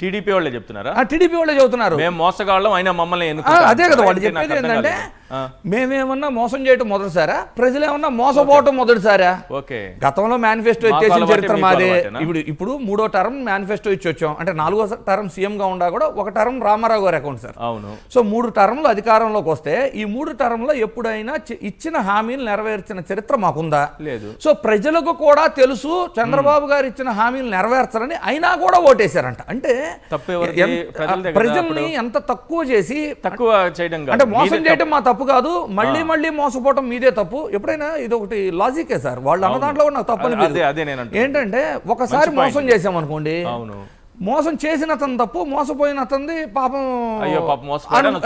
TDP వాళ్ళే చెప్తున్నారా? TDP వాళ్ళే చెబుతున్నారు. మేము మోసగాళ్ళం అయినా మమ్మల్ని అదే కదా వాళ్ళు చెప్పేది. ఏంటంటే మేమేమన్నా మోసం చేయటం మొదటిసారా, ప్రజలేమన్నా మోసపోవటం మొదటిసారా? ఓకే, గతంలో మేనిఫెస్టో ఇచ్చేసిన చరిత్ర మాదే. ఇప్పుడు 3వ టర్మ్ మేనిఫెస్టో ఇచ్చి వచ్చాం అంటే 4వ టర్మ్ సీఎంగా ఉండా కూడా ఒక టర్మ్ రామారావు గారి అకౌంట్ సార్. అవును. సో 3 టర్మ్లు అధికారంలోకి వస్తే ఈ 3 టర్మ్లో ఎప్పుడైనా ఇచ్చిన హామీలు నెరవేర్చిన చరిత్ర మాకుందా? లేదు. సో ప్రజలకు కూడా తెలుసు చంద్రబాబు గారు ఇచ్చిన హామీలు నెరవేర్చారని, అయినా కూడా ఓటేశారంట. అంటే ప్రజల్ని ఎంత తక్కువ చేసి తక్కువ చేయడం అంటే మోసం చేయడం మా తప్పు కాదు, మళ్ళీ మళ్ళీ మోసపోవటం మీదే తప్పు. ఎప్పుడైనా ఇది ఒకటి లాజికే సార్, వాళ్ళు అన్న దాంట్లో కూడా నాకు తప్పని. ఏంటంటే ఒకసారి మోసం చేసామనుకోండి, మోసం చేసిన అతను తప్పు, మోసపోయిన అతనిది పాపం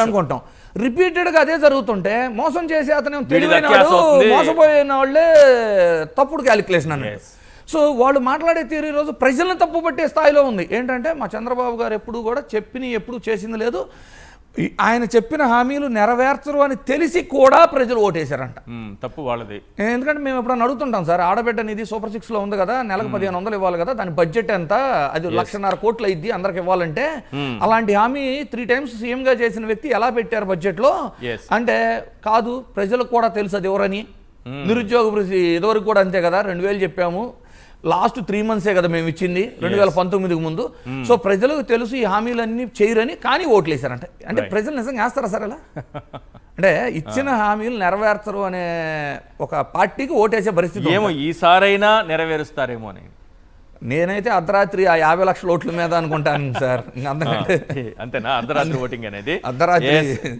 అనుకుంటాం. రిపీటెడ్ గా అదే జరుగుతుంటే మోసం చేసి అతను తెలివైన వాడు, మోసపోయిన వాళ్ళే తప్పుడు క్యాలిక్యులేషన్ అన్నది. సో వాళ్ళు మాట్లాడే తీరు ఈరోజు ప్రజలను తప్పు పట్టే స్థాయిలో ఉంది. ఏంటంటే మా చంద్రబాబు గారు ఎప్పుడు కూడా ఎప్పుడు చేసింది లేదు, ఆయన చెప్పిన హామీలు నెరవేర్చరు అని తెలిసి కూడా ప్రజలు ఓటేశారంట. తప్పు వాళ్ళది. ఎందుకంటే మేము ఎప్పుడన్నా అడుగుతుంటాం సార్, ఆడబిడ్డ నిధి సూపర్ 6లో ఉంది కదా, నెలకు 1500 ఇవ్వాలి కదా, దాని బడ్జెట్ ఎంత, అది 1,50,000 కోట్లు అయింది అందరికి ఇవ్వాలంటే. అలాంటి హామీ 3 టైమ్స్ సీఎంగా చేసిన వ్యక్తి ఎలా పెట్టారు బడ్జెట్లో అంటే, కాదు ప్రజలకు కూడా తెలుసు అది ఎవరని. నిరుద్యోగ భృతి ఇదివరకు కూడా అంతే కదా, 2,000 చెప్పాము, లాస్ట్ 3 మంత్సే కదా మేము ఇచ్చింది 2019కు ముందు. సో ప్రజలకు తెలుసు ఈ హామీలన్నీ చేయరని, కానీ ఓట్లు వేశారంట. అంటే ప్రజలు నిజంగా వేస్తారా సార్ అలా? అంటే ఇచ్చిన హామీలు నెరవేర్చరు అనే ఒక పార్టీకి ఓటేసే పరిస్థితి ఏమో ఈసారైనా నెరవేరుస్తారేమో అని నేనైతే అర్ధరాత్రి ఆ 50 లక్షల ఓట్ల మీద అనుకుంటాను సార్. అంతేనా? అర్ధరాత్రి ఓటింగ్ అనేది అర్ధరాత్రి